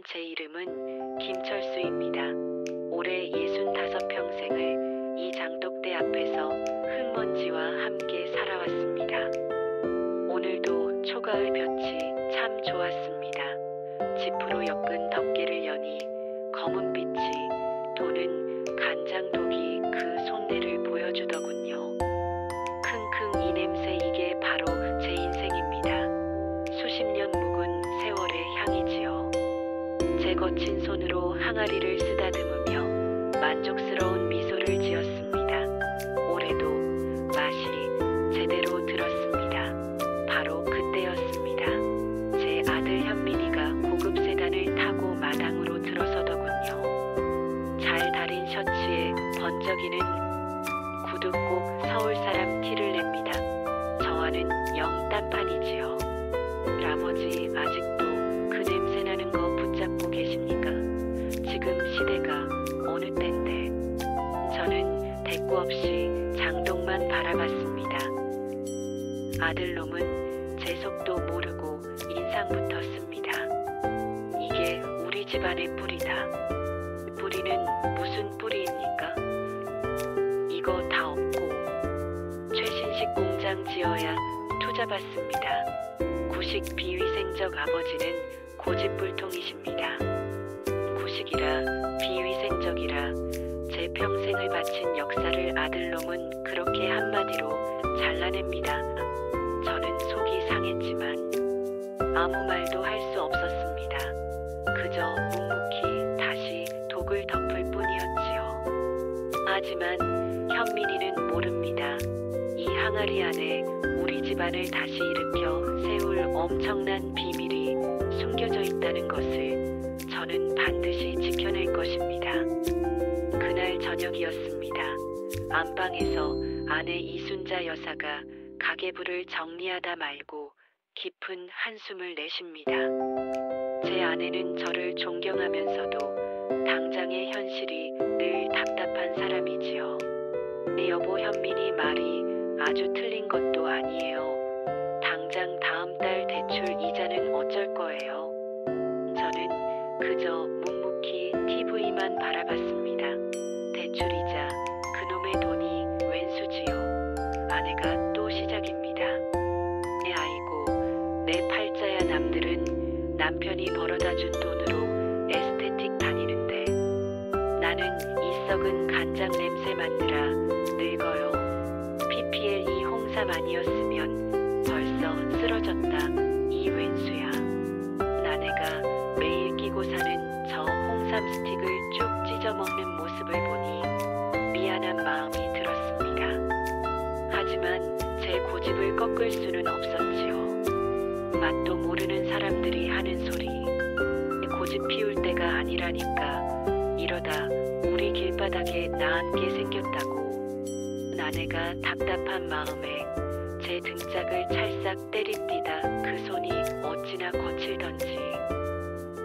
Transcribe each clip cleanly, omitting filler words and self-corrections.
제 이름은 김철수입니다. 올해 65평생을 이 장독대 앞에서 흙먼지와 함께 살아왔습니다. 오늘도 초가을 볕이 참 좋았습니다. 지프로 엮은 덮개를 여니 검은빛이 도는 간장독이 그 손내를 보여주더군요. 킁킁 이 냄새, 이게 바로 제 인생입니다. 수십 년 묵은 세월의 향이지요. 제 거친 손으로 항아리를 쓰다듬으며 만족스러운 미소를 지었습니다. 올해도 맛이 제대로 들었습니다. 바로 그때였습니다. 제 아들 현민이가 고급 세단을 타고 마당으로 들어서더군요. 잘 다린 셔츠에 번쩍이는 구두, 꼭 서울 사람 티를 냅니다. 저와는 영 딴판이지요. 아버지, 아직도 그 냄새 나는 거 붙잡고 계십니까? 지금 시대가 어느 때인데. 저는 대꾸 없이 장독만 바라봤습니다. 아들놈은 제 속도 모르고 인상부터 씁니다. 이게 우리 집안의 뿌리다. 뿌리는 무슨 뿌리입니까? 이거 다 없고 최신식 공장 지어야 투자 받습니다. 구식 비위생적. 아버지는 고집불통이십니다. 구식이라 비위생적이라 제 평생을 바친 역사를 아들놈은 그렇게 한마디로 잘라냅니다. 저는 속이 상했지만 아무 말도 할 수 없었습니다. 그저 묵묵히 다시 독을 덮을 뿐이었지요. 하지만 현민이는 모릅니다. 이 항아리 안에 우리 집안을 다시 일으켜 세울 엄청난 비밀이 숨겨져 있다는 것을 저는 반드시 지켜낼 것입니다. 그날 저녁이었습니다. 안방에서 아내 이순자 여사가 가계부를 정리하다 말고 깊은 한숨을 내쉽니다. 제 아내는 저를 존경하면서도 당장의 현실이 늘 답답한 사람이지요. 여보, 현민이 말이 아주 틀린 것도 아니에요. 당장 다음 달 대출 이자는 어쩔 거예요? 저는 그저 묵묵히 TV만 바라봤습니다. 대출이자 그놈의 돈이 웬수지요. 아내가 또 시작입니다. 아이고, 내 팔자야. 남들은 남편이 벌어다준 돈으로 에스테틱 다니는데 나는 이 썩은 간장 냄새 맡느라 늙어요. PPL 이 홍삼 아니었으면 벌써 쓰러졌다. 이 웬수야. 아내가 매일 끼고 사는 저 홍삼 스틱을 쭉 찢어먹는 모습을 보니 미안한 마음이 들었습니다. 하지만 제 고집을 꺾을 수는 없었지요. 맛도 모르는 사람들이 하는 소리. 고집 피울 때가 아니라니까. 이러다 우리 길바닥에 나앉게 생겼다고. 아내가 답답한 마음에 제 등짝을 찰싹 때리뛰다 그 손이 어찌나 거칠던지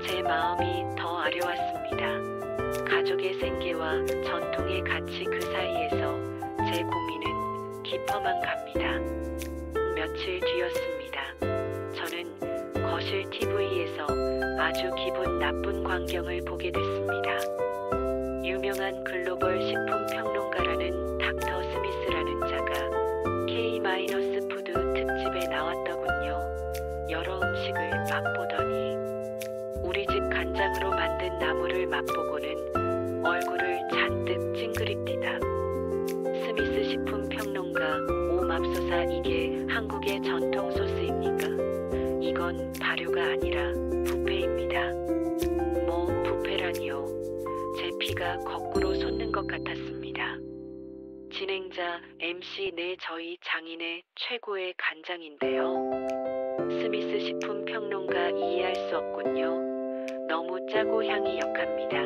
제 마음이 더 아려왔습니다. 가족의 생계와 전통의 가치, 그 사이에서 제 고민은 깊어만 갑니다. 며칠 뒤였습니다. 저는 거실 TV에서 아주 기분 나쁜 광경을 보게 됐습니다. 유명한 글로벌 식품 평론가라는 닥터 스미스라는 자가 K-푸드 특집에 나왔더군요. 여러 음식을 맛보더니 우리 집 간장으로 만든 나물을 맛보고는 얼굴을 잔뜩 찡그리뛰다. 스미스 식품 평론가, 오 맙소사, 이게 한국의 전통 소스입니까? 이건 발효가 아니라 부패입니다. 뭐 부패라니요. 제 피가 거꾸로 솟는 것 같았습니다. 진행자 MC, 네, 저희 장인의 최고의 간장인데요. 스미스 식품 평론가, 이해할 수 없군요. 너무 짜고 향이 역합니다.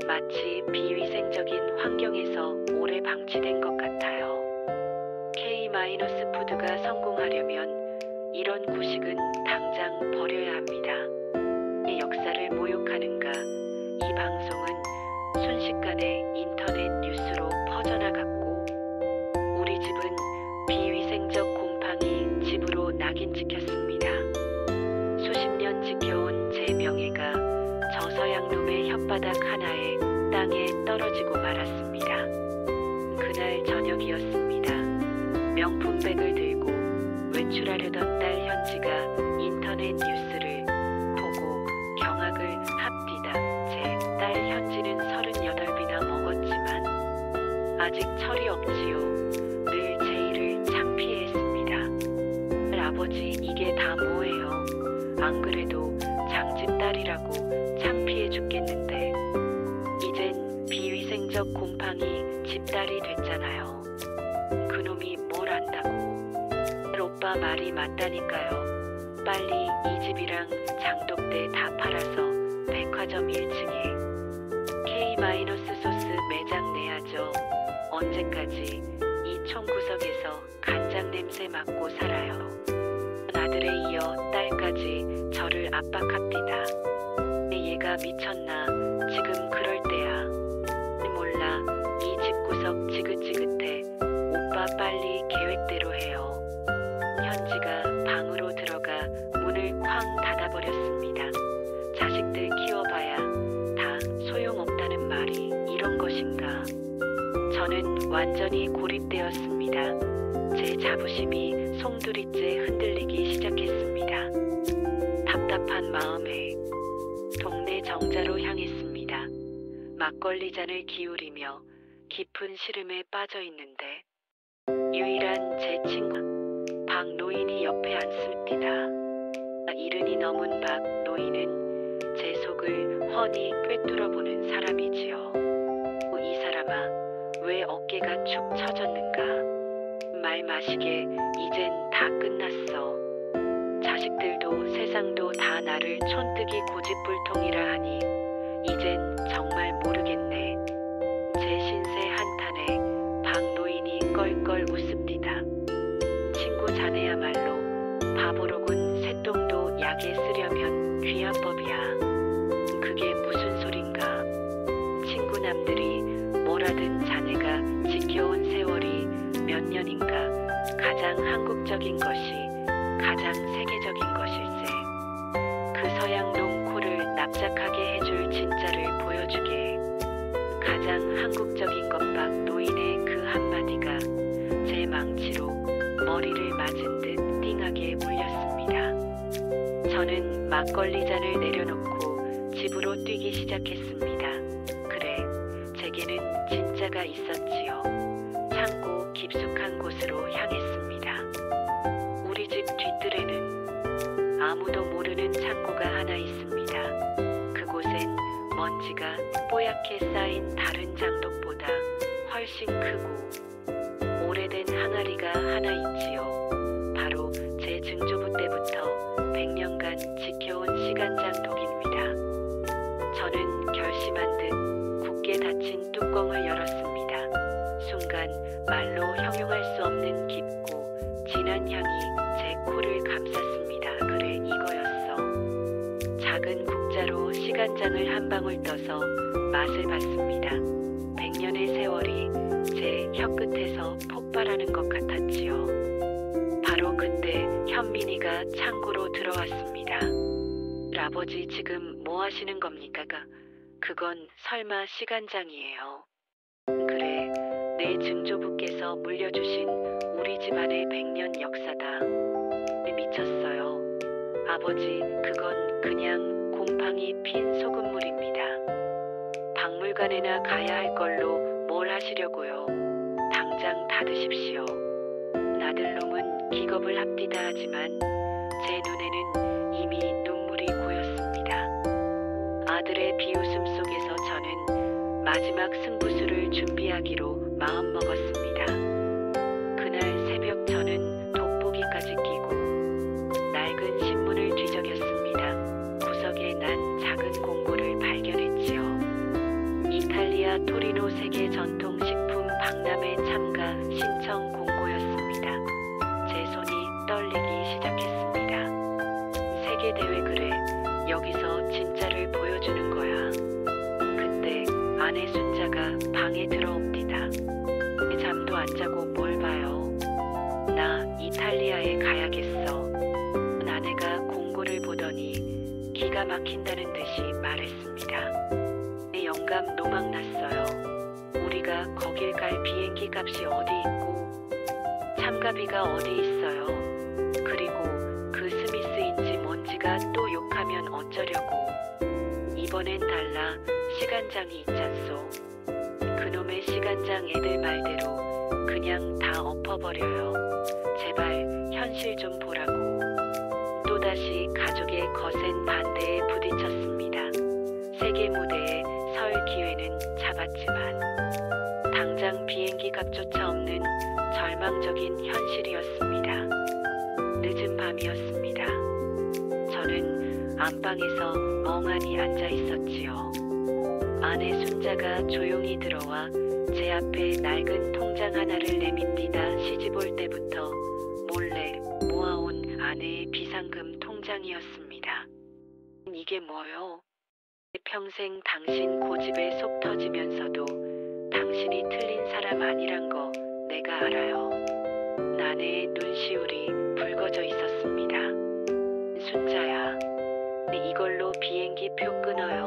마치 비위생적인 환경에서 오래 방치된 것 같아요. K-푸드가 성공하려면 이런 구식은 당장 버려야 합니다. 이 역사를 모욕하는가. 이 방송은 순식간에 인터넷 뉴스로 퍼져나갔고 우리 집은 비위생적 곰팡이 집으로 낙인 찍혔습니다. 수십 년 지켜온 제 명예가 서양놈의 혓바닥 하나에 땅에 떨어지고 말았습니다. 그날 저녁이었습니다. 명품백을 들고 외출하려던 딸 현지가 인터넷 뉴스를 보고 경악을 합디다. 제 딸 현지는 38이나 먹었지만 아직 철이 없지요. 늘 제 일을 창피해했습니다. 아버지, 이게 다 뭐예요? 안 그래도 장집 딸이라고 창피해 죽겠는데 이젠 비위생적 곰팡이 집딸이 됐잖아요. 그놈이 뭘 안다고. 오빠 말이 맞다니까요. 빨리 이 집이랑 장독대 다 팔아서 백화점 1층에 K-소스 매장 내야죠. 언제까지 이 총구석에서 간장 냄새 맡고 살아요. 아들에 이어 딸까지 저를 압박합니다. 얘가 미쳤나? 지금 그럴 때야. 몰라. 이 집구석 지긋지긋해. 오빠 빨리 계획대로 해요. 현지가 방으로 들어가 문을 쾅 닫아버렸습니다. 자식들 키워봐야 다 소용없다는 말이 이런 것인가. 저는 완전히 고립되었습니다. 제 자부심이 송두리째 흔들리기 시작했습니다. 답답한 마음에 동네 정자로 향했습니다. 막걸리 잔을 기울이며 깊은 시름에 빠져 있는데 유일한 제 친구 박 노인이 옆에 앉습니다. 70이 넘은 박 노인은 제 속을 훤히 꿰뚫어보는 사람이지요. 이 사람아, 왜 어깨가 축 처졌는가? 말 마시게 이젠 다 끝났어. 자식들도 세상도 다 나를 촌뜨기 고집불통이라 하니 이젠 정말 모르겠네. 제 신세 한탄에 박 노인이 껄껄 웃습니다. 친구 자네야말로 바보로군. 새똥도 약에 쓰려면 귀한 법이야. 그게 무슨 소린가. 친구 남들이 뭐라든 자네가 지켜온 세월이 몇 년인가 가장 한국적인 것이 가장 세계적인 것일세. 그 서양놈 코를 납작하게 해줄 진짜를 보여주게. 가장 한국적인 것박 노인의 그 한마디가 제 망치로 머리를 맞은 듯 띵하게 울렸습니다. 저는 막걸리 잔을 내려놓고 집으로 뛰기 시작했습니다. 그래, 제게는 진짜가 있었지요. 창고 깊숙한 곳으로 향했습니다. 우리 집 뒤뜰에는 아무도 모르는 창고가 하나 있습니다. 그곳엔 먼지가 뽀얗게 쌓인 다른 장독보다 훨씬 크고 오래된 항아리가 하나 있지요. 바로 제 증조부 때부터 100년간 지켜온 시간장독입니다. 저는 결심한 듯 굳게 닫힌 뚜껑을 열었습니다. 순간 말로 형용할 수 없는 깊고 진한 향이 제 코를 감쌌습니다. 그래, 이거였어. 작은 국자로 시간장을 한 방울 떠서 맛을 봤습니다. 100년의 세월이 제 혀끝에서 폭발하는 것 같았지요. 바로 그때 현민이가 창고로 들어왔습니다. 아버지, 지금 뭐 하시는 겁니까? 그건 설마 시간장이에요. 그래, 내 증조부께서 물려주신 우리 집안의 100년 역사다. 미쳤어요. 아버지, 그건 그냥 곰팡이 핀 소금물입니다. 박물관에나 가야 할 걸로 뭘 하시려고요. 당장 닫으십시오. 나들놈은 기겁을 합디다 하지만 제 눈에는 이미 눈물이 고였습니다. 아들의 비웃음 속에서 저는 마지막 승부수를 준비하기로 마음먹었습니다. 그날 새벽 저는 돋보기까지 끼고 낡은 신문을 뒤적였습니다. 구석에 난 작은 공고를 발견했지요. 이탈리아 토리노 세계 전통식품 박람회 참가 신청 공고였습니다. 제 손이 떨리기 시작했습니다. 세계대회 그래, 여기서 진짜를 보여주는 거야. 그때 아내 순자가 방에 들어옵니다. 잠도 안 자고 뭘 봐요. 나 이탈리아에 가야겠어. 아내가 공고를 보더니 기가 막힌다는 듯이 말했습니다. 긴가민가 노막 났어요. 우리가 거길 갈 비행기 값이 어디 있고 참가비가 어디 있어요. 그리고 그 스미스인지 뭔지가 또 욕하면 어쩌려고. 이번엔 달라. 시간장이 있잖소. 그놈의 시간장 애들 말대로 그냥 다 엎어버려요. 제발 현실 좀 보라고. 또다시 가족의 거센 반대에 부딪혔습니다. 세계 무대에 설 기회는 잡았지만 당장 비행기 값조차 없는 절망적인 현실이었습니다. 늦은 밤이었습니다. 저는 안방에서 멍하니 앉아 있었지요. 아내 순자가 조용히 들어와 제 앞에 낡은 통장 하나를 내밉디다 시집올 때부터 몰래 모아온 아내의 비상금 통장이었습니다. 이게 뭐요? 평생 당신 고집에 속 터지면서도 당신이 틀린 사람 아니란 거 내가 알아요. 아내의 눈시울이 붉어져 있었습니다. 순자야, 이걸로 비행기 표 끊어요.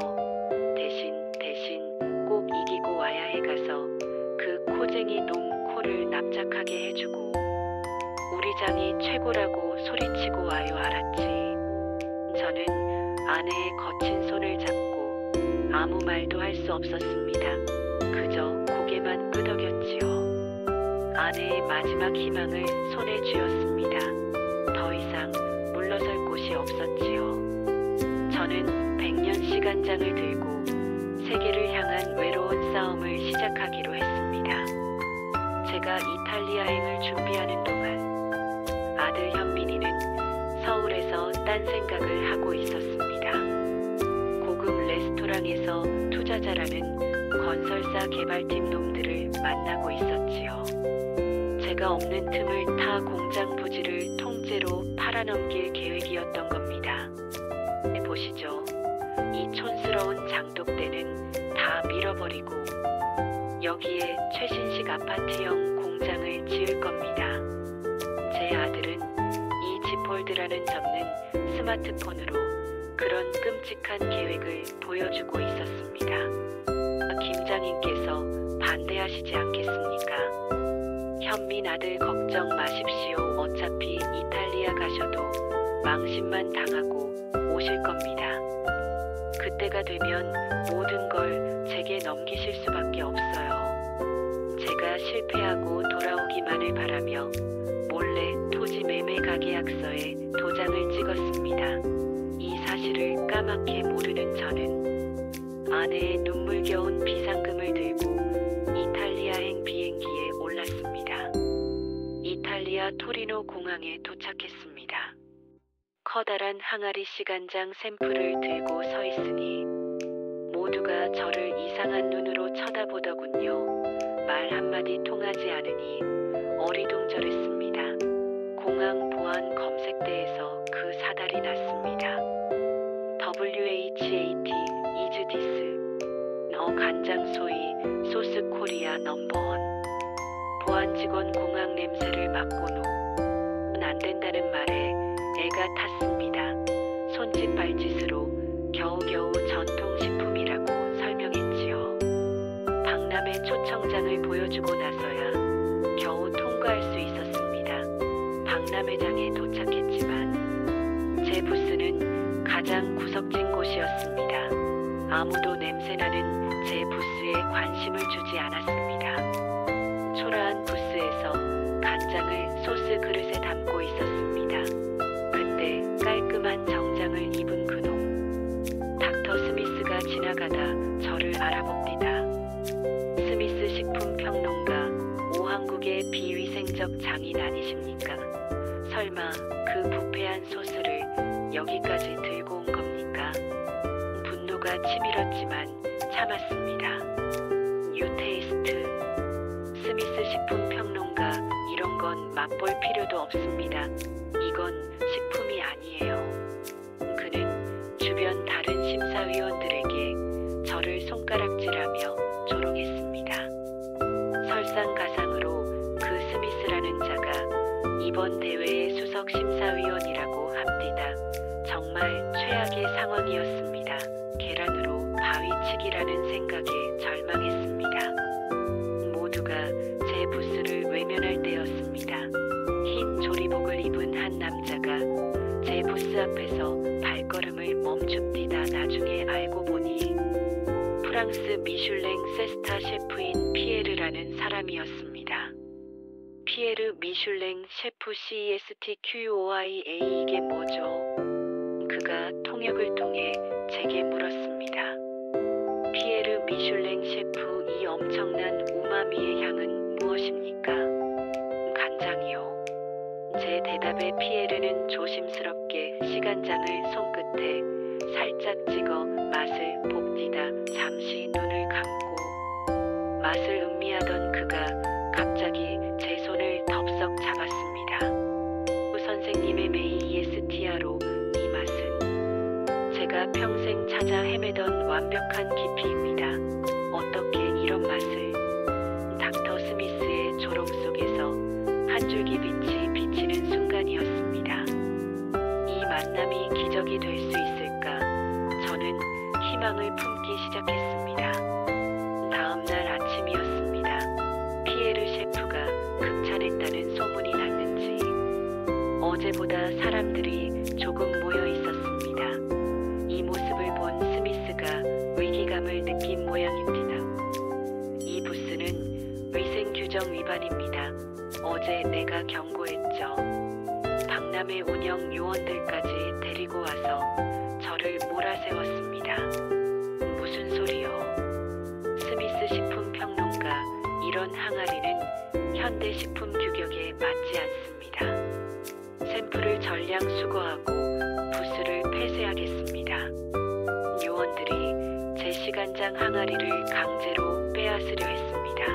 대신 꼭 이기고 와야 해. 가서 그 코쟁이 놈 코를 납작하게 해주고 우리 장이 최고라고 소리치고 와요. 알았지? 저는 아내의 거친 손을 잡고 아무 말도 할 수 없었습니다. 그저 고개만 끄덕였지요. 아내의 마지막 희망을 손에 쥐었습니다. 더 이상 물러설 곳이 없었지요. 저는 100년 시간장을 들고 세계를 향한 외로운 싸움을 시작하기로 했습니다. 제가 이탈리아행을 준비하는 동안 아들 현민이는 서울에서 딴 생각을 하고 있었습니다. 고급 레스토랑에서 투자자라는 건설사 개발팀 놈들을 만나고 있었지요. 제가 없는 틈을 타 공장 부지를 통째로 팔아넘길 계획이었던 겁니다. 보시죠. 이 촌스러운 장독대는 다 밀어버리고 여기에 최신식 아파트형 공장을 지을 겁니다. 제 아들은 이 지폴드라는 접는 스마트폰으로 그런 끔찍한 계획을 보여주고 있었습니다. 김장인께서 반대하시지 않겠습니까? 현민 아들 걱정 마십시오. 어차피 이탈리아 가셔도 망신만 당하고 오실 겁니다. 그때가 되면 모든 걸 제게 넘기실 수밖에 없어요. 제가 실패하고 돌아오기만을 바라며 몰래 토지 매매 가계약서에 도장을 찍었습니다. 이 사실을 까맣게 모르는 저는 아내의 눈물겨운 비상금을 들고 이탈리아행 비행기에 올랐습니다. 이탈리아 토리노 공항에 도착했습니다. 커다란 항아리 시간장 샘플을 들고 서 있으니 모두가 저를 이상한 눈으로 쳐다보더군요. 말 한마디 통하지 않으니 어리둥절했습니다. 공항 보안 검색대에서 그 사달이 났습니다. WHAT is this? 간장 소이 소스 코리아 넘버원. 보안 직원 공항 냄새를 맡고는 안 된다는 말에 애가 탔습니다. 손짓 발짓으로 겨우겨우 전통식품이라고 설명했지요. 박람회 초청장을 보여주고 나서야 겨우 통과할 수 있었습니다. 박람회장에 도착했지만 제 부스는 가장 구석진 곳이었습니다. 아무도 냄새나는 제 부스에 관심을 주지 않았습니다. 초라한 부스에서 간장을 소스 그릇에 담고 있었습니다. 그때 깔끔한 정장을 입은 그놈. 닥터 스미스가 지나가다 저를 알아봅니다. 스미스 식품평론가, 오한국의 비위생적 장인 아니십니까? 설마 그 부패한 소스를 여기까지 들고 온 겁니까? 분노가 치밀었지만 참았습니다. 유테이스트. 스미스 식품평론가, 이런 건 맛볼 필요도 없습니다. 이건 식품이 아니에요. 그는 주변 다른 심사위원들에게 저를 손가락질하며 조롱했습니다. 설상가상으로 그 스미스라는 자가 이번 대회의 수석 심사위원이라고 합디다. 정말 최악의 상황이었습니다. 계란으로 바위치기라는 생각에 프랑스 미슐랭 세스타 셰프인 피에르라는 사람이었습니다. 피에르 미슐랭 셰프 CESTQOIA 이게 뭐죠? 그가 통역을 통해 제게 물었습니다. 피에르 미슐랭 셰프, 이 엄청난 우마미의 향은 무엇입니까? 간장이요. 제 대답에 피에르는 조심스럽게 시간장을 손끝에 살짝 찍어 맛을 복디다 잠시 눈을 감고 맛을 음미하던 그가 갑자기 제 손을 덥석 잡았습니다. 선생님의 메이에스티아로 이 맛은 제가 평생 찾아 헤매던 완벽한 깊이입니다. 어떻게 이런 맛을? 닥터 스미스의 조롱 속에서 한 줄기 빛이 비치는 순간이었습니다. 이 만남이 기적이 될 수 있을까? 저는 희망을 품기 시작했습니다. 다음 날 아침이었습니다. 피에르 셰프가 극찬했다는 소문이 났는지 어제보다 사람들이 조금 모여 있었습니다. 이 모습을 본 스미스가 위기감을 느낀 모양입니다. 이 부스는 위생규정 위반입니다. 어제 내가 경고했죠. 박람회 운영 요원들까지 데리고 와서 저를 몰아세웠습니다. 무슨 소리요? 스미스 식품평론가, 이런 항아리는 현대 식품 규격에 맞지 않습니다. 샘플을 전량 수거하고 부스를 폐쇄하겠습니다. 요원들이 제 시간장 항아리를 강제로 빼앗으려 했습니다.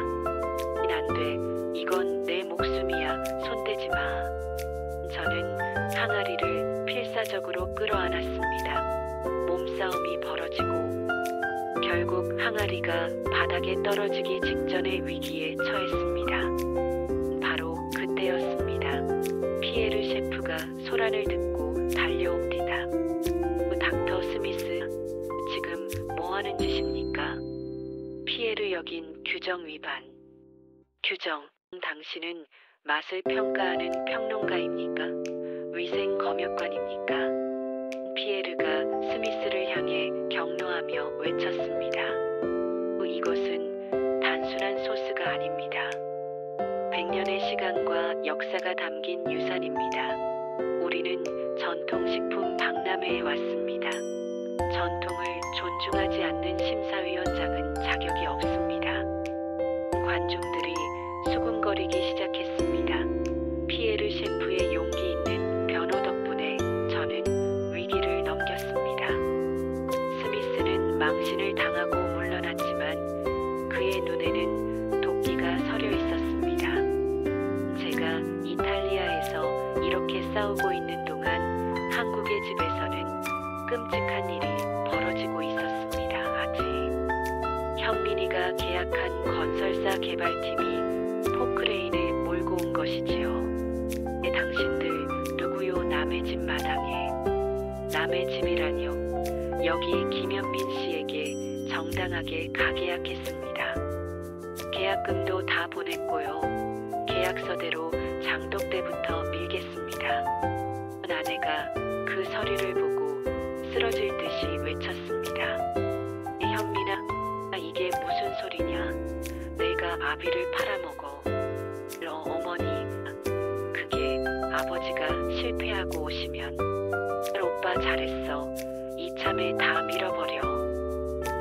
안 돼. 이건 내 목숨이야. 손대지 마. 저는 항아리를 필사적으로 끌어안았습니다. 몸싸움이 벌어지고 결국 항아리가 바닥에 떨어지기 직전의 위기에 처했습니다. 바로 그때였습니다. 피에르 셰프가 소란을 듣고 달려옵니다. 닥터 스미스, 지금 뭐하는 짓입니까? 피에르 여긴 규정 위반. 규정, 당신은 맛을 평가하는 평론가입니까? 위생 검역관입니까? 피에르가 스미스를 향해 경로하며 외쳤습니다. 이것은 단순한 소스가 아닙니다. 100년의 시간과 역사가 담긴 유산입니다. 우리는 전통식품 박람회에 왔습니다. 전통을 존중하지 않는 심사위원장은 자격이 없습니다. 관중들이 수군거리기 시작했습니다. 피에르 셰프의 용기 있는 변호 덕분에 저는 위기를 넘겼습니다. 스미스는 망신을 당하고 물러났지만 그의 눈에는 도끼가 서려 있었습니다. 제가 이탈리아에서 이렇게 싸우고 있는 동안 한국의 집에서는 끔찍한 일이 벌어지고 있었습니다. 아직 현민이가 계약한 건설사 개발팀이 포크레인을 몰고 온 것이지요. 당신들 누구요? 남의 집 마당에. 남의 집이라뇨. 여기 김현민 씨에게 정당하게 가계약했습니다. 계약금도 다 보냈고요. 계약서대로 장독대부터 밀겠습니다. 아내가 그 서류를 보고 쓰러질 듯이 외쳤습니다. 현민아, 이게 무슨 소리냐? 내가 아비를 팔아먹어. 어머니, 그게 아버지가 실패하고 오시면. 오빠 잘했어. 이참에 다 밀어버려.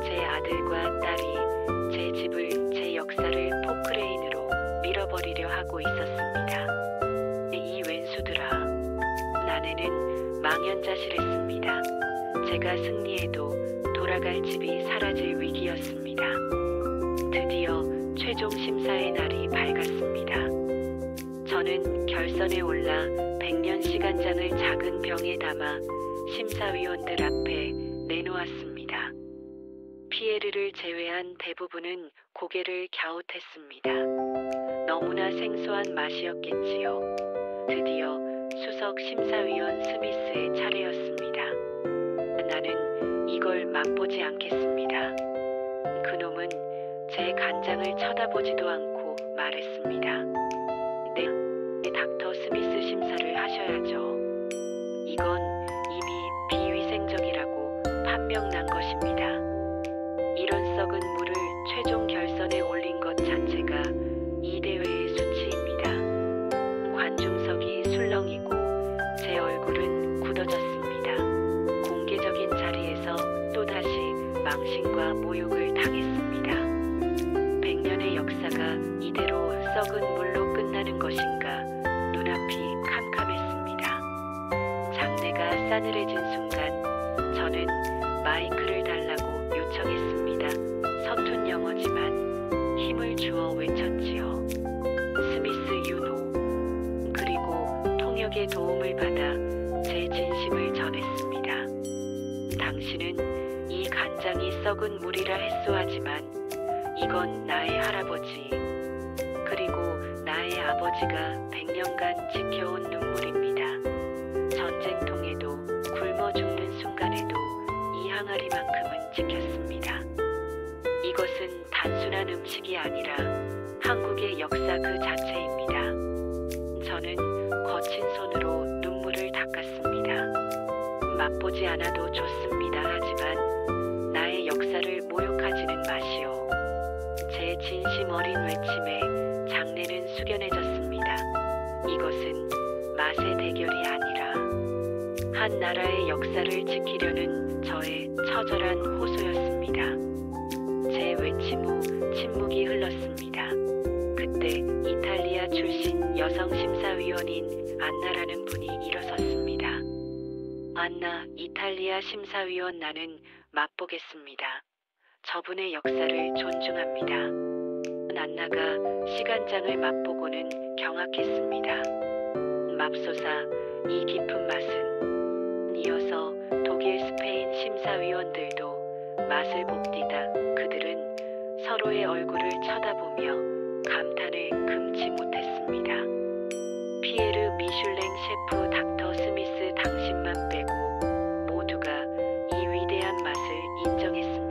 제 아들과 딸이 제 집을, 제 역사를 포크레인으로 밀어버리려 하고 있었습니다. 이 왼수들아. 아내는 망연자실했습니다. 제가 승리해도 돌아갈 집이 사라질 위기였습니다. 드디어 최종 심사의 날이 밝았습니다. 저는 결선에 올라 100년 시간장을 작은 병에 담아 심사위원들 앞에 내놓았습니다. 피에르를 제외한 대부분은 고개를 갸웃했습니다. 너무나 생소한 맛이었겠지요. 드디어 수석 심사위원 스미스의 차례였습니다. 나는 이걸 맛보지 않겠습니다. 그놈은 제 간장을 쳐다보지도 않고 말했습니다. 네, 닥터 스미스 심사를 하셔야죠. 이건 이미 비위생적이라고 판명난 것입니다. 이런 썩은 망신과 모욕을 당했습니다. 100년의 역사가 이대로 썩은 물로 끝나는 것인가 눈앞이 캄캄했습니다. 장내가 싸늘해진 순간 저는 마이크를 달라고 요청했습니다. 서툰 영어지만 힘을 주어 외쳤지요. 스미스 유노. 그리고 통역의 도움을 받아 제 진심을 전했습니다. 당신은 이 간장이 썩은 물이라 했소하지만 이건 나의 할아버지 그리고 나의 아버지가 100년간 지켜온 눈물입니다. 전쟁통에도 굶어 죽는 순간에도 이 항아리만큼은 지켰습니다. 이것은 단순한 음식이 아니라 한국의 역사 그 자체입니다. 저는 거친 손으로 눈물을 닦았습니다. 맛보지 않아도 좋습니다. 하지만 나의 역사를 모욕하지는 마시오. 제 진심 어린 외침에 장내는 숙연해졌습니다. 이것은 맛의 대결이 아니라 한 나라의 역사를 지키려는 저의 처절한 호소였습니다. 제 외침 후 침묵이 흘렀습니다. 그때 이탈리아 출신 여성 심사위원인 안나라는 분이 일어섰습니다. 안나, 이탈리아 심사위원 나는 맛보겠습니다. 저분의 역사를 존중합니다. 안나가 시간장을 맛보고는 경악했습니다. 맙소사, 이 깊은 맛은. 이어서 독일, 스페인 심사위원들도 맛을 봅디다. 그들은 서로의 얼굴을 쳐다보며 감탄을 금치 못했습니다. 피에르 미슐랭 셰프 닥터 스미스 당신만 빼고 모두가 이 위대한 맛을 인정했습니다.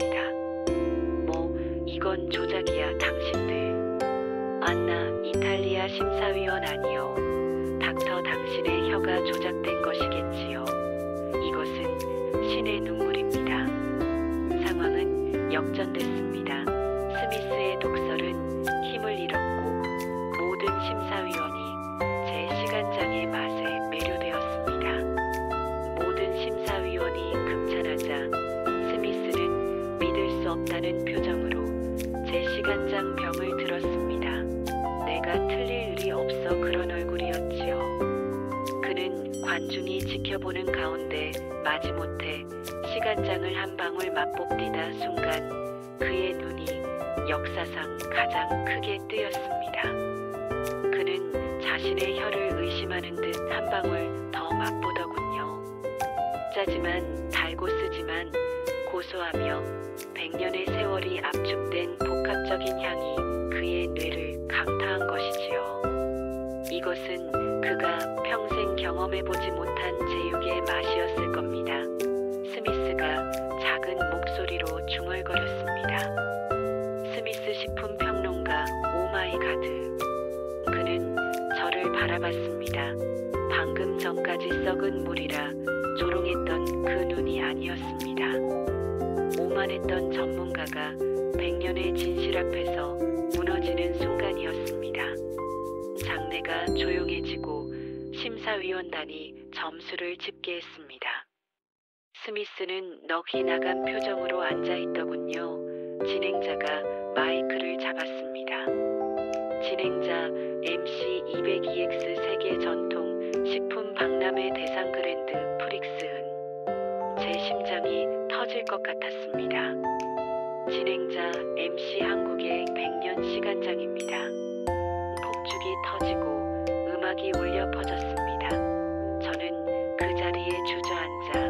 이건 조작이야 당신들. 안나, 이탈리아 심사위원 아니요. 닥터 당신의 혀가 조작된 것이겠지요. 이것은 신의 눈물입니다. 상황은 역전됐습니다. 스미스의 독설은 힘을 잃었고 모든 심사위원이 제 시간장의 맛에 매료되었습니다. 모든 심사위원이 극찬하자 스미스는 믿을 수 없다는 표정으로 제 시간장 병을 들었습니다. 내가 틀릴 일이 없어 그런 얼굴이었지요. 그는 관중이 지켜보는 가운데 마지못해 시간장을 한 방울 맛봅디다 순간 그의 눈이 역사상 가장 크게 뜨였습니다. 그는 자신의 혀를 의심하는 듯 한 방울 더 맛보더군요. 짜지만 달고 쓰지만 고소하며 100년의 세월이 압축된 복합적인 향이 그의 뇌를 강타한 것이지요. 이것은 그가 평생 경험해보지 못한 제육의 맛이었을 겁니다. 스미스가 작은 목소리로 중얼거렸습니다. 스미스 식품평론가 오마이가드. 그는 저를 바라봤습니다. 방금 전까지 썩은 물이라 조롱했던 그 눈이 아니었습니다. 오만했던 전문가가 100년의 진실 앞에서 무너지는 순간이었습니다. 장내가 조용해지고 심사위원단이 점수를 집계했습니다. 스미스는 넋이 나간 표정으로 앉아있더군요. 진행자가 마이크를 잡았습니다. 진행자 MC202X 세계 전통 식품 박람회 대상 그랜드 프릭스은. 제 심장이 터질 것 같았습니다. 진행자 MC 한국의 100년 시간장입니다. 폭죽이 터지고 음악이 울려 퍼졌습니다. 저는 그 자리에 주저앉아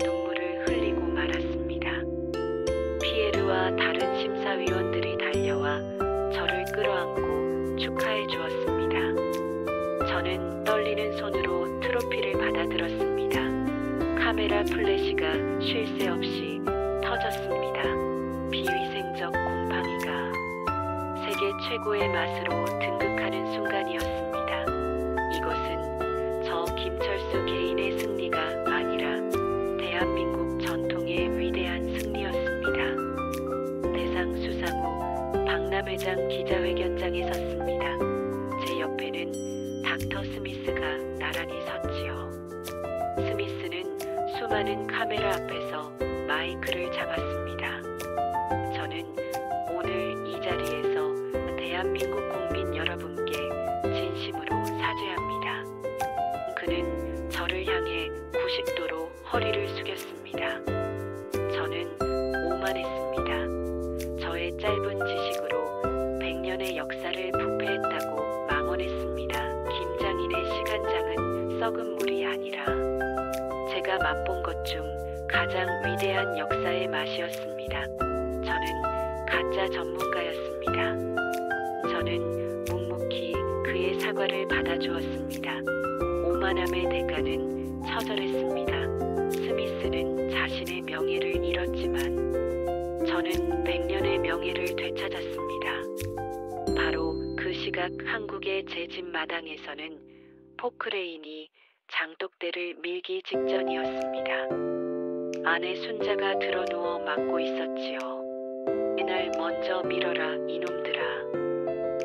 눈물을 흘리고 말았습니다. 피에르와 다른 심사위원들이 달려와 저를 끌어안고 축하해 주었습니다. 저는 떨리는 손으로 트로피를 받아들었습니다. 카메라 플래시가 쉴 새 없이 터졌습니다. 비위생적 곰팡이가 세계 최고의 맛으로 등극하는 순간이었습니다. 이것은 저 김철수 개인의 승리가 아니라 대한민국 전통의 위대한 승리였습니다. 대상 수상 후 박람회장 기자회견장에 섰습니다. 제 옆에는 닥터 스미스가 나란히 섰지요. 스미스는 수많은 카메라 앞에서 마이크를 잡았습니다. 진짜 전문가였습니다. 저는 묵묵히 그의 사과를 받아주었습니다. 오만함의 대가는 처절했습니다. 스미스는 자신의 명예를 잃었지만 저는 100년의 명예를 되찾았습니다. 바로 그 시각 한국의 제 집 마당에서는 포크레인이 장독대를 밀기 직전이었습니다. 안에 순자가 드러누워 맞고 있었지요. 날 먼저 밀어라 이놈들아.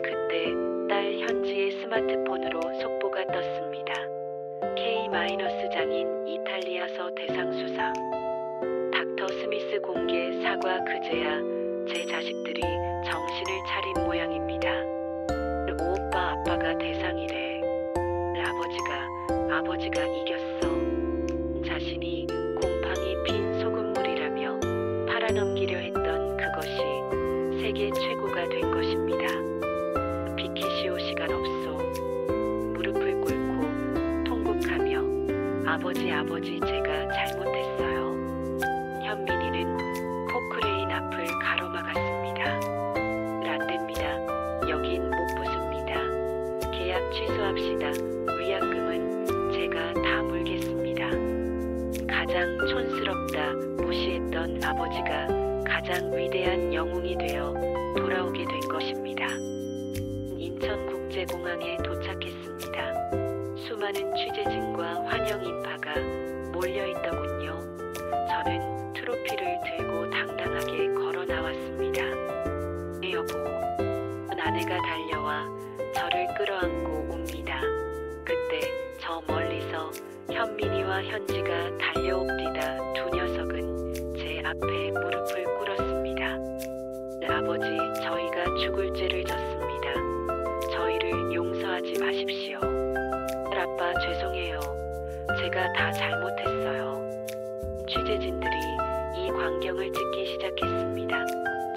그때 딸 현지의 스마트폰으로 속보가 떴습니다. K-장인 이탈리아서 대상 수상. 닥터 스미스 공개 사과. 그제야 제 자식들이 정신을 차린 모양입니다. 오오빠 아빠가 대상이래. 아버지가 이겼어. 자신이 곰팡이 핀 소금물이라며 팔아넘기려 했던 그것이 세계 최고가 된 것입니다. 비키시오. 시간 없소. 무릎을 꿇고 통곡하며 아버지 제가 잘못했어요. 현민이는 포크레인 앞을 가로막았습니다. 안 됩니다. 여긴 못 부숩니다. 계약 취소합시다. 위약금은 제가 다 물겠습니다. 가장 촌스럽다 무시했던 아버지가 가장 위대한 영웅이 되어 돌아오게 된 것입니다. 인천국제공항에 도착했습니다. 수많은 취재진과 환영 인파가 몰려있더군요. 저는 트로피를 들고 당당하게 걸어 나왔습니다. 여보. 아내가 달려와 저를 끌어안고 옵니다. 그때 저 멀리서 현민이와 현지가 달려옵디다. 두 녀석은 제 앞에 무릎을 꿇었습니다. 아버지, 저희가 죽을 죄를 졌습니다. 저희를 용서하지 마십시오. 아빠, 죄송해요. 제가 다 잘못했어요. 취재진들이 이 광경을 찍기 시작했습니다.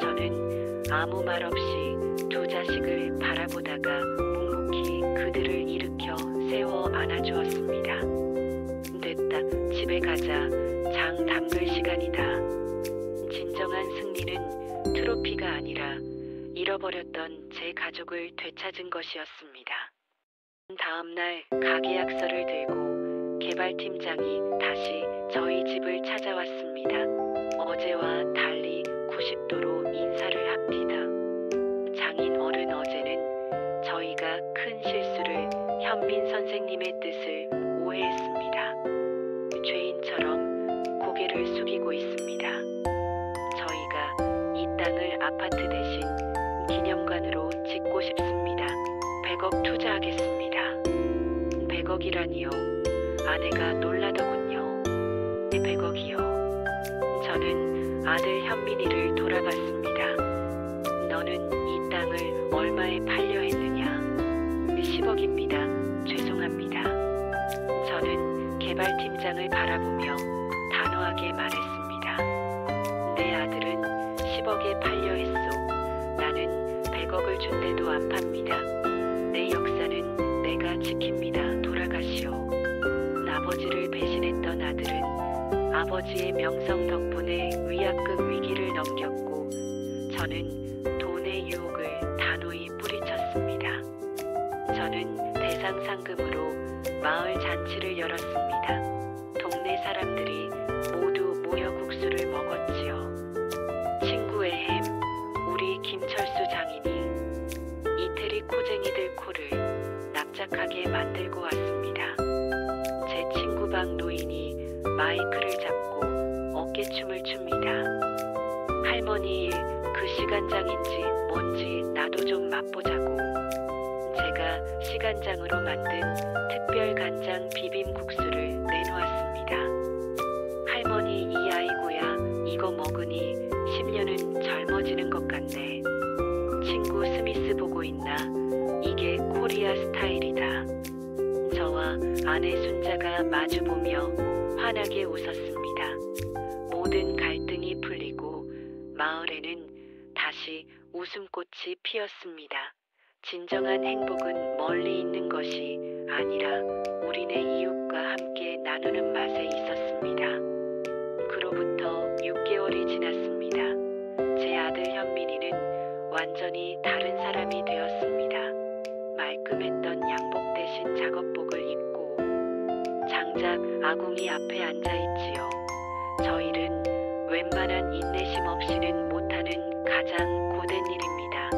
저는 아무 말 없이 두 자식을 바라보다가 묵묵히 그들을 일으켜 세워 안아주었습니다. 됐다. 집에 가자. 장 담글 시간이다. 진정한 승리는 트로피가 아니라 잃어버렸던 제 가족을 되찾은 것이었습니다. 다음 날 가계약서를 들고 개발팀장이 다시 저희 집을 찾아왔습니다. 어제와 달리 90도로 인사를 합디다. 장인 어른, 어제는 저희가 큰 실수를 현민 선생님의 뜻을 오해했습니다. 죄인처럼 고개를 숙이고 있습니다. 저희가 이 땅을 아파트 대신 기념관으로 짓고 싶습니다. 100억 투자하겠습니다. 100억이라니요. 아내가 놀라더군요. 100억이요. 저는 아들 현민이를 돌아봤습니다. 너는 이 땅을 얼마에 팔려 했느냐? 10억입니다. 죄송합니다. 저는 개발팀장을 바라보며 단호하게 말했습니다. 내 아들은 10억에 팔려 했소. 나는 100억을 준대도 안 팝니다. 내 역사는 내가 지킵니다. 돌아가시오. 아버지를 배신했던 아들은 아버지의 명성 덕분에 위약금 위기를 넘겼고 저는 돈의 유혹을 단호히 뿌리쳤습니다. 저는 대상 상금으로 마을 잔치를 열었습니다. 동네 사람들이 모두 모여 국수를 먹었지요. 친구의 햄, 우리 김철수 장인이 이태리 코쟁이들 코를 납작하게 만들고 왔습니다. 제 친구 박 노인이 마이크를 잡고 어깨춤을 춥니다. 할머니 일 그 시간장인지 뭔지 나도 좀 맛보자고. 제가 시간장으로 만든 특별 간장 비빔국수를 내놓았습니다. 할머니, 이 아이고야, 이거 먹으니 10년은 젊어지는 것 같네. 친구 스미스 보고 있나? 이게 코리아 스타일이다. 저와 아내 순자가 마주보며 환하게 웃었습니다. 모든 갈등이 풀리고 마을에는 다시 웃음꽃이 피었습니다. 진정한 행복은 멀리 있는 것이 아니라 우리네 이웃과 함께 나누는 맛에 있었습니다. 그로부터 6개월이 지났습니다. 제 아들 현민이는 완전히 다른 사람이 되었습니다. 말끔했던 양복 대신 작업복을 입고 장작 아궁이 앞에 앉아 있지요. 저 일은 웬만한 인내심 없이는 못하는 가장 고된 일입니다.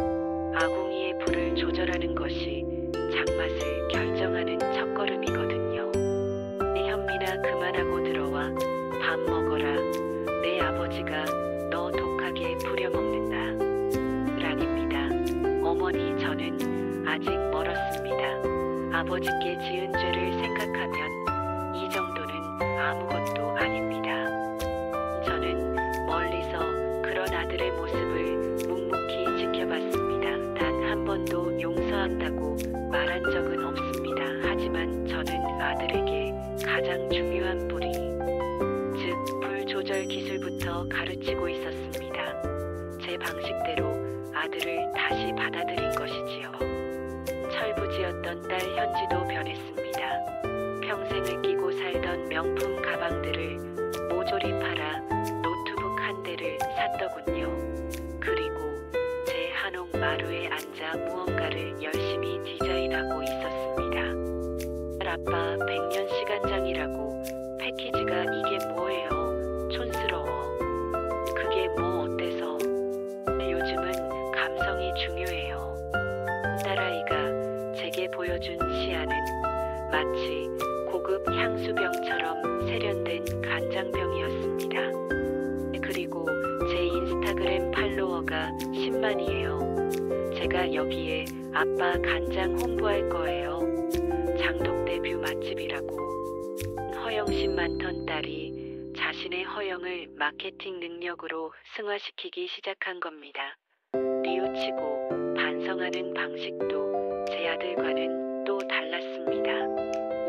아궁이의 불을 조절하는 것이 장맛을 결정하는 첫걸음이거든요. 현민아, 그만하고 들어와. 밥 먹어라. 내 아버지가 너 독하게 부려먹는다. 아닙니다. 어머니, 저는 아직 멀었습니다. 아버지께 지은 죄를 생각하면 이 정도는 아무것도 아닙니다. 저는 멀리서 그런 아들의 모습을 묵묵히 지켜봤습니다. 단 한 번도 용서한다고 말한 적은 없습니다. 하지만 저는 아들에게 가장 중요한 뿌리, 즉 불 조절 기술부터 가르치고 있었습니다. 제 방식대로 아들을 다시 받아들인 것이지요. 철부지였던 딸 현지도 변했습니다. 평생을 끼고 살던 명품 가방들을 모조리 팔아 노트북 한 대를 샀더군요. 그리고 제 한옥 마루에 앉아 무언가를 열심히 디자인하고 있었습니다. 아빠 100년 시간장이라고. 패키지가 이게 뭐예요? 촌스러워. 그게 뭐 어때서? 요즘은 감성이 중요해요. 딸아이가 제게 보여준 시야는 마치 고급 향수병처럼 세련된 간장병이었습니다. 그리고 제 인스타그램 팔로워가 10만이에요. 제가 여기에 아빠 간장 홍보할 거예요. 장독대 뷰 맛집이라고. 허영심 많던 딸이 자신의 허영을 마케팅 능력으로 승화시키기 시작한 겁니다. 뉘우치고 반성하는 방식도 제 아들과는 또 달랐습니다.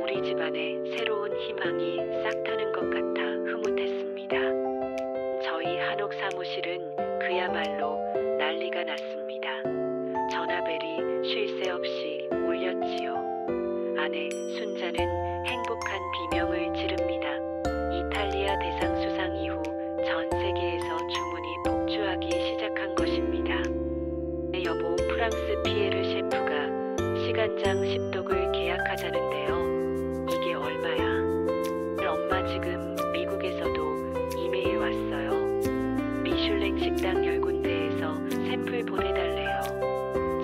우리 집안에 새로운 희망이 싹 트는 것 같아 흐뭇했습니다. 저희 한옥 사무실은 그야말로 난리가 났습니다. 전화벨이 쉴 새 없이 울렸지요. 아내 순자는 행복한 비명을 지릅니다. 이탈리아 대상 수상 이후 전 세계에서 주문이 폭주하기 시작한 것입니다. 여보, 프랑스 피에르 셰프가 시간장 10독을 계약하자는데요. 이게 얼마야? 엄마, 지금 미국에서도 이메일 왔어요. 미슐랭 식당 10군데에서 샘플 보내달래요.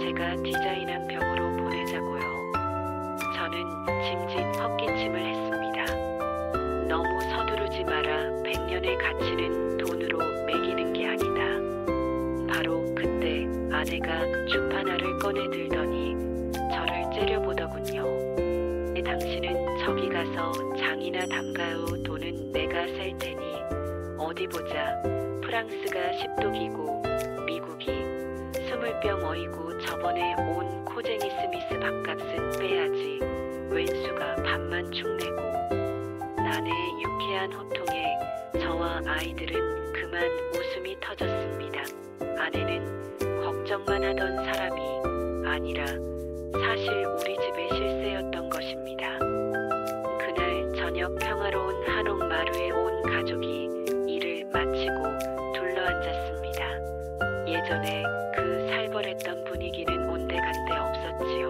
제가 디자인한 병으로 보내자고요. 저는 짐짓 헛기침을 했습니다. 너무 서두르지 마라. 100년의 가치는 돈으로 매기는 게 아니다. 바로 그때 아내가 주파나를 꺼내 들더니 저를 째려보더군요. 당신은 저기 가서 장이나 담가요. 돈은 내가 살 테니. 어디 보자. 프랑스가 10독이고 미국이 20병. 어이구, 저번에 온 코쟁이 스미스 밥값은 빼야지. 웬수가 밥만 축내고. 아내의 유쾌한 호통에 저와 아이들은 그만 웃음이 터졌습니다. 아내는 걱정만 하던 사람이 아니라 사실 우리 집의 실세였던 것입니다. 그날 저녁 평화로운 한옥 마루에 온 가족이 일을 마치고 둘러앉았습니다. 예전에 그 살벌했던 분위기는 온데간데 없었지요.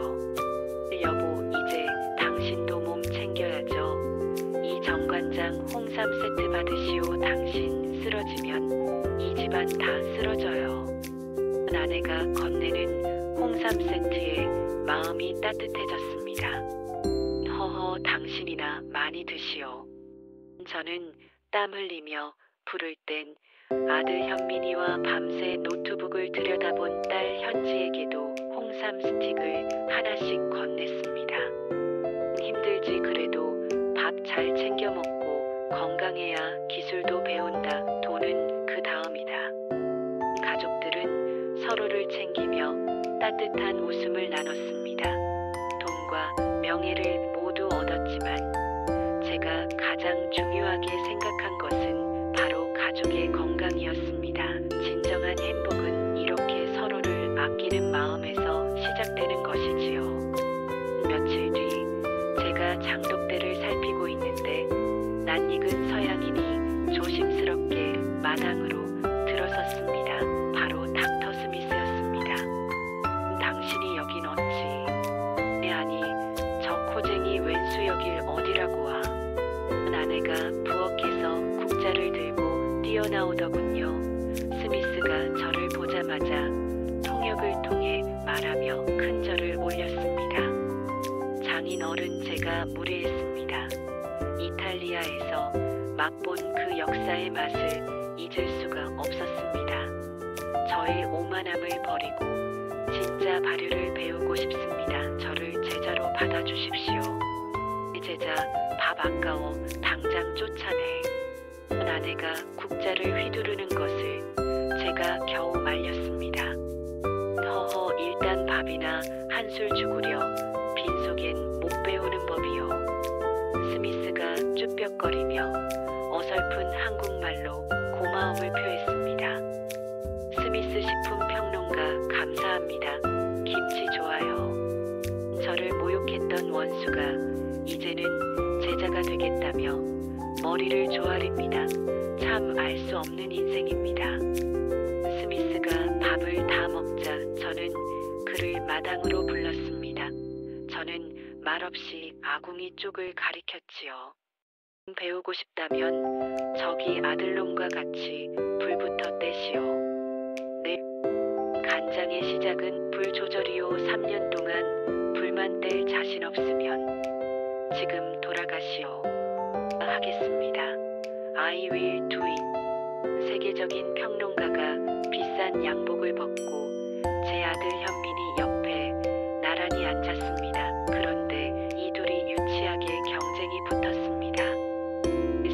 여보, 이제 당신도 몸 챙겨야죠. 이 정관장 홍삼 세트 받으시오. 당신 쓰러지면 이 집안 다 쓰러져요. 아내가 건네는 홍삼 세트에 마음이 따뜻해졌습니다. 허허, 당신이나 많이 드시오. 저는 땀 흘리며 부를 땐 아들 현민이와 밤새 노트북을 들여다본 딸 현지에게도 홍삼 스틱을 하나씩 건넸습니다. 힘들지 그래도 밥 잘 챙겨 먹고 건강해야 기술도 배운다. 돈은 그 다음이다. 가족들은 서로를 챙기며 따뜻한 웃음을 나눴습니다. 돈과 명예를 모두 얻었지만 제가 가장 중요하게 생각한 것은 바로 가족의 건강이었습니다. 진정한 행복은 이렇게 서로를 아끼는 마음에서 시작되는 것이지요. 며칠 뒤 제가 장독대를 살피고 있는데 낯익은 서양인이 조심스럽게 마당으로 들어섰습니다. 바로 닥터 스미스였습니다. 맛을 잊을 수가 없었습니다. 저의 오만함을 버리고 진짜 발효를 배우고 싶습니다. 저를 제자로 받아주십시오. 제자, 밥 아까워 당장 쫓아내. 아내가 국자를 휘두르는 것을 제가 겨우 말렸습니다. 허허, 일단 밥이나 한술 죽으려 빈속엔 못 배우는 법이요. 스미스가 쭈뼛거리며 어설픈 한국말로 고마움을 표했습니다. 스미스 식품평론가 감사합니다. 김치 좋아요. 저를 모욕했던 원수가 이제는 제자가 되겠다며 머리를 조아립니다. 참 알 수 없는 인생입니다. 스미스가 밥을 다 먹자 저는 그를 마당으로 불렀습니다. 저는 말없이 아궁이 쪽을 가리켰지요. 배우고 싶다면 저기 아들놈과 같이 불부터 떼시오. 네. 간장의 시작은 불 조절이요. 3년 동안 불만 뗄 자신 없으면 지금 돌아가시오. 하겠습니다. I will do it. 세계적인 평론가가 비싼 양복을 벗고 제 아들 현민이 옆에 나란히 앉았습니다. 그런데 이 둘이 유치하게 경쟁이 붙었습니다.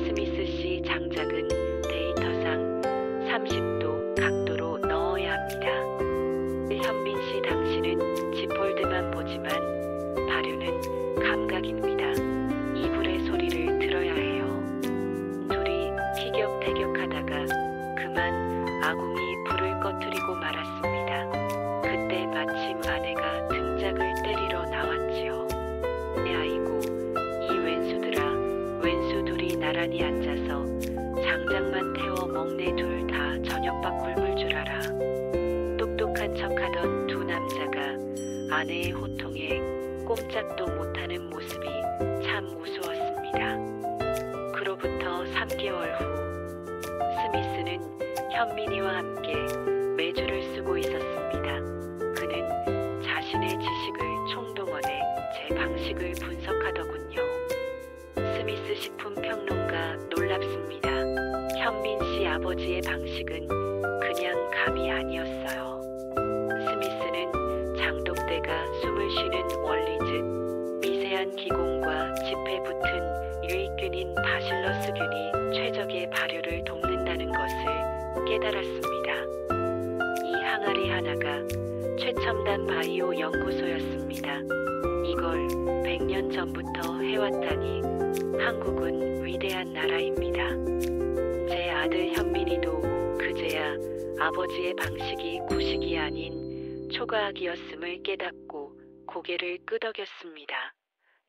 스미스 씨 장작은 데이터상 30도 각도로 넣어야 합니다. 현민 씨 당신은 지폴드만 보지만 발효는 감각입니다. 이불의 소리를 들어야 해요. 둘이 티격태격하다가 그만 아궁이 불을 꺼뜨리고 말았습니다. 그때 마침 아내가 등짝을 때리러 나왔지요. 아이고, 이 왼수들아. 왼수 둘이 나란히 앉아서 장작만 태워 먹네. 둘 다 저녁밥 굶을 줄 알아. 똑똑한 척하던 두 남자가 아내의 호통에 꼼짝도 못하는 모습이 참 우스웠습니다. 그로부터 3개월 후 스미스는 현민이와 함께 매주를 쓰고 있었습니다. 그는 자신의 지식을 총동원해 제 방식을 분석하더군요. 스미스 식품평론가 놀랍습니다. 현민 씨 아버지의 방식은 그냥 감이 아니었어요. 스미스는 장독대가 숨을 쉬는 원리즉 미세한 기공과 짚에 붙은 유익균인 바실러스균이 최적의 발효를 돕는다는 것을 깨달았습니다. 이 항아리 하나가 최첨단 바이오 연구소였습니다. 이걸 100년 전부터 해왔다니 한국은 위대한 나라입니다. 제 아들 현민이도 그제야 아버지의 방식이 구식이 아닌 초과학이었음을 깨닫고 고개를 끄덕였습니다.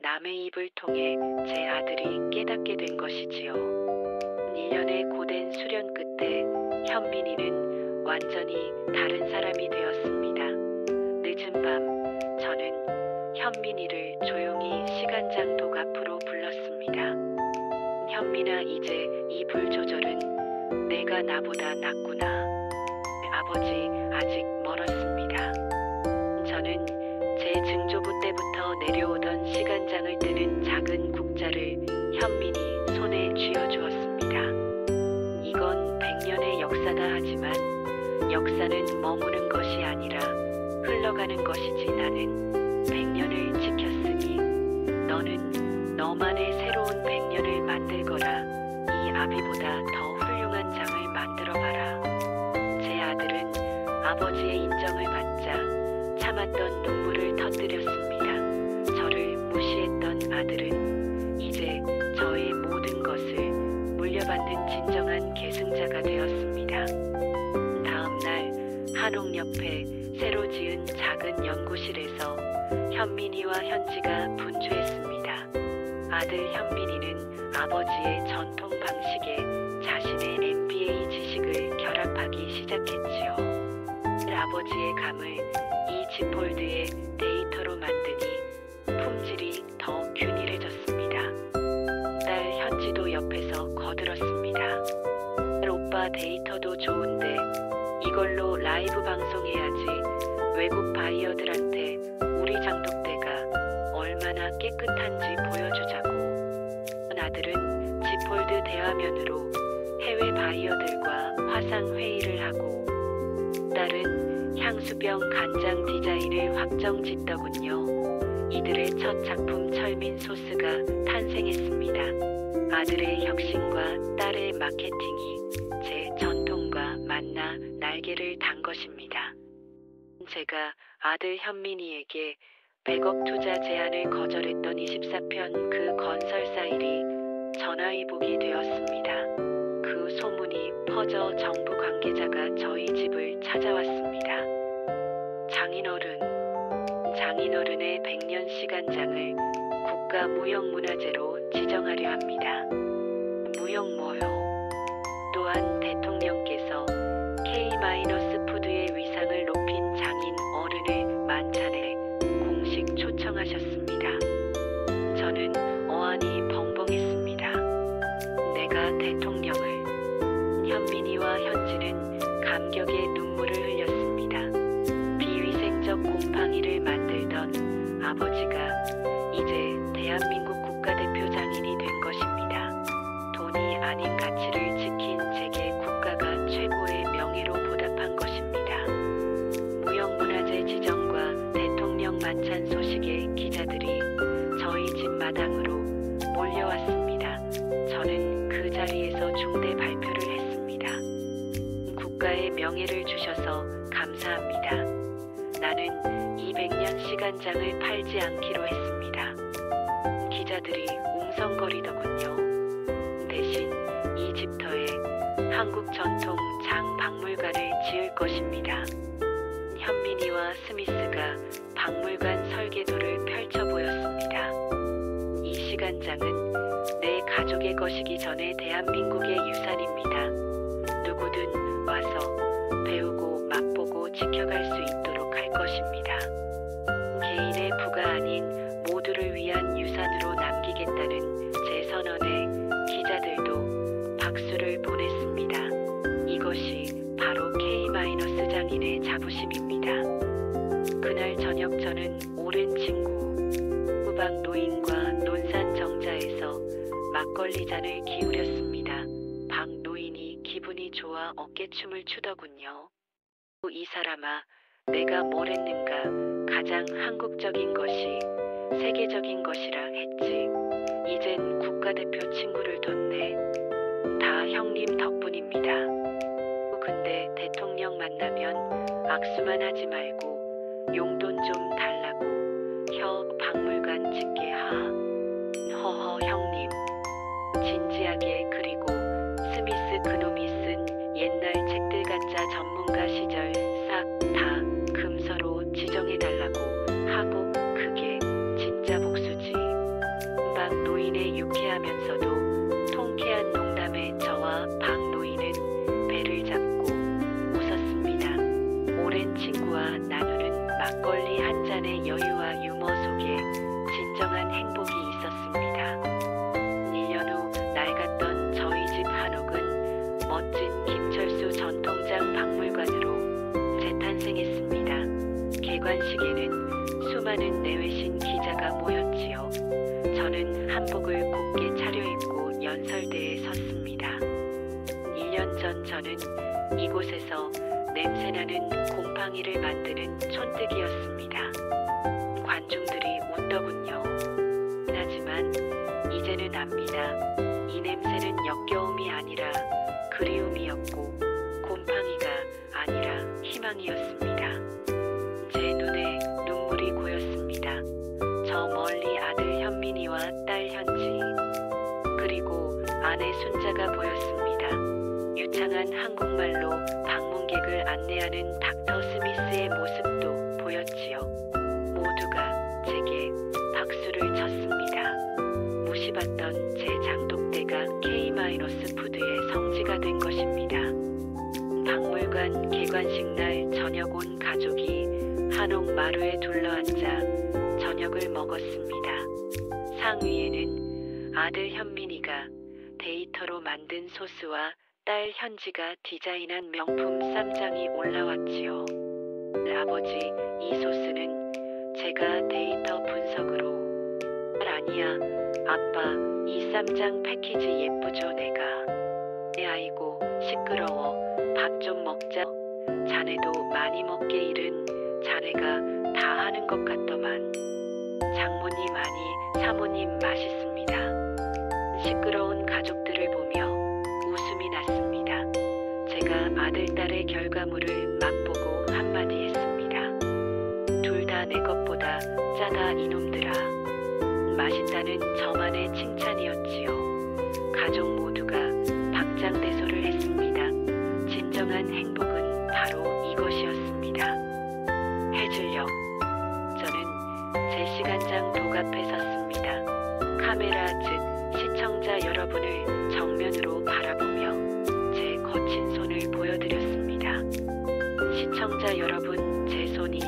남의 입을 통해 제 아들이 깨닫게 된 것이지요. 1년의 고된 수련 끝에 현민이는 완전히 다른 사람이 되었습니다. 늦은 밤 저는 현민이를 조용히 시간장독 앞으로 불렀습니다. 현민아, 이제 이 불 조절은 내가 나보다 낫구나. 아버지, 아직 멀었습니다. 저는 제 증조부 때부터 내려오던 시간장을 뜨는 작은 국자를 현민이 손에 쥐어주었습니다. 이건 100년의 역사다 하지만 역사는 머무는 것이 아니라 흘러가는 것이지. 나는 100년을 지켰으니 너는 너만의 새로운 100년을 만들거라. 이 아비보다 더 훌륭한 장을 만들어봐라. 제 아들은 아버지의 인정을 받자 참았던 눈물을 터뜨렸습니다. 저를 무시했던 아들은 이제 저의 모든 것을 물려받는 진정한 계승자가 되었습니다. 다음 날 한옥 옆에 새로 지은 작은 연구실에서 현민이와 현지가 분주했습니다. 아들 현민이는 아버지의 전통 방식에 자신의 MBA 지식을 결합하기 시작했지요. 아버지의 감을 이 지폴드의 데이터로 만드니 품질이 더 균일해졌습니다. 딸 현지도 옆에서 거들었습니다. 오빠 데이터도 좋은데 이걸로 라이브 방송해야지. 외국 바이어들한테 우리 장독대가 얼마나 깨끗한지 보여주자고. 아들은 지폴드 대화면으로 해외 바이어들과 화상 회의를 하고 딸은 향수병 간장 디자인을 확정 짓더군요. 이들의 첫 작품 철민 소스가 탄생했습니다. 아들의 혁신과 딸의 마케팅이 제 전통과 만나 날개를 단 것입니다. 제가 아들 현민이에게 100억 투자 제안을 거절했던 24편 그 건설사 일이 전화위복이 되었습니다. 그 소문이 퍼져 정부 관계자가 저희 집을 찾아왔습니다. 장인어른의 100년 시간장을 국가무형문화재로 지정하려 합니다. 무형 뭐요? 또한 대통령께서 K-푸드의 위상을 높인 장인 어른을 만찬에 공식 초청하셨습니다. 저는 어안이 벙벙했습니다. 내가 대통령을. 현민이와 현지는 감격의 눈물을 흘렸습니다. 비위생적 곰팡이를 만들던 아버지가 이제 대한민국 국가대표 장인이 된 것입니다. 돈이 아닌 가치를 지킨 제게 국가가 최고의 명예로 보답한 것입니다. 무형문화재 지정과 대통령 만찬 소식에 기자들이 저희 집 마당으로 몰려왔습니다. 저는 그 자리에서 중대 발표를 했습니다. 국가의 명예를 주셔서 감사합니다. 나는 200년 시간장을 팔지 않기로 했습니다. 기자들이 웅성거리더군요. 대신 이 집터에 한국 전통 장박물관을 지을 것입니다. 현민이와 스미스가 박물관 설계도를 펼쳐 보였습니다. 이 시간장은 내 가족의 것이기 전에 대한민국의 유산입니다. 누구든 와서 배우고 맛보고 지켜갈 수 있도록 할 것입니다. 개인의 부가 아닌 모두를 위한 유산으로 남기겠다는 제 선언에 기자들도 박수를 보냈습니다. 이것이 바로 K- 장인의 자부심입니다. 그날 저녁 저는 오랜 친구 후방 노인과 논산 정자에서 막걸리 잔을 기울였습니다. 박 노인이 기분이 좋아 어깨춤을 추더군요. 이 사람아, 내가 뭘 했는가? 가장 한국적인 것이 세계적인 것이라 했지. 이젠 국가대표 친구를 뒀네. 다 형님 덕분입니다. 근데 대통령 만나면 악수만 하지 말고 용돈 좀 달라고 박물관 짓게 허허 형님. 진지하게. 그리고 스미스 그놈이 쓴 옛날 책들 가짜 전문가 시절 싹 다 금서로 지정해달라고 하고 그게 진짜 복수지. 박 노인의 유쾌하면서도 통쾌한 농담에 저와 박 노인은 배를 잡고 웃었습니다. 오랜 친구와 나누는 막걸리 한 잔의 여유와 유머 속에 진정한 행복이 있었습니다. 1년 후 낡았던 저희 집 한옥은 멋진 김철수 전통장 박물관으로 재탄생했습니다. 개관식에는 수많은 내외신 기자가 모였지요. 저는 한복을 곱게 차려입고 연설대에 섰습니다. 1년 전 저는 이곳에서 냄새나는 곰팡이를 만드는 촌뜨기였습니다. 관중들이 웃더군요. 하지만 이제는 압니다. 이 냄새는 역겨움이 아니라 그리움이었고 곰팡이가 아니라 희망이었습니다. 제 눈에 눈물이 고였습니다. 저 멀리 아들 현민이와 딸 현지 그리고 아내 순자가 보였습니다. 유창한 한국말로 방문객을 안내하는 닥터 스미스의 모습도 보였지요. 모두가 제게 박수를 쳤습니다. 무시받던 제 장독대가 K-푸드의 성지가 된 것입니다. 박물관 개관식 날 저녁 온 가족이 한옥 마루에 둘러앉아 저녁을 먹었습니다. 상위에는 아들 현민이가 데이터로 만든 소스와 딸 현지가 디자인한 명품 쌈장이 올라왔지요. 아버지, 이 소스는 제가 데이터 분석으로. 아니야, 아빠, 이 쌈장 패키지 예쁘죠 내가. 아이고 시끄러워. 밥 좀 먹자. 자네도 많이 먹게 일은 자네가 다 하는 것 같더만. 장모님 아니 사모님 맛있습니다. 시끄러운 가족들을 보며 웃음이 났습니다. 제가 아들 딸의 결과물을 맛보고 한마디 했습니다. 둘 다 내 것보다 짜다 이놈들아. 맛있다는 저만의 칭찬이었지요. 가족 모두가 박장대소를 했습니다. 진정한 행복은 바로 이것이었습니다. 해질녘 저는 제 시간장 둑 앞에 섰습니다. 카메라 즉 시청자 여러분을 정면으로 바라보며 제 거친 손을 보여드렸습니다. 시청자 여러분, 제 손이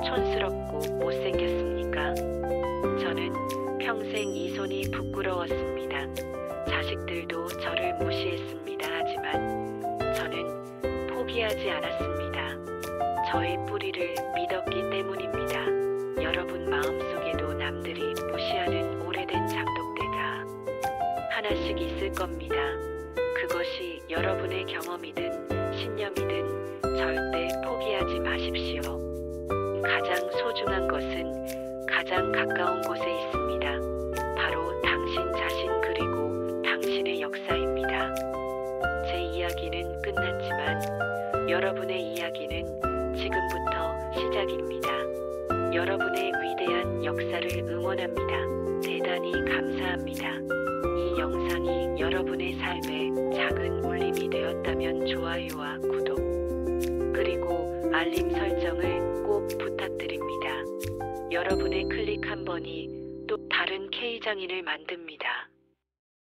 촌스럽고 못생겼습니까? 저는 평생 이 손이 부끄러웠습니다. 자식들도 저를 무시했습니다. 하지만 저는 포기하지 않았습니다. 저의 뿌리를 믿었기 때문입니다. 여러분 마음속에도 남들이 무시하는 오래된 장독대가 하나씩 있을 겁니다. 그것이 여러분의 경험이든 신념이든 절대 포기하지 마십시오. 가장 소중한 것은 가장 가까운 곳에 있습니다. 바로 당신 자신 그리고 당신의 역사입니다. 제 이야기는 끝났지만 여러분의 이야기는 지금부터 시작입니다. 여러분의 위대한 역사를 응원합니다. 대단히 감사합니다. 이 영상이 여러분의 삶에 작은 울림이 되었다면 좋아요와 구독 그리고 알림 설정을 꼭 부탁드립니다. 여러분의 클릭 한 번이 또 다른 K장인을 만듭니다.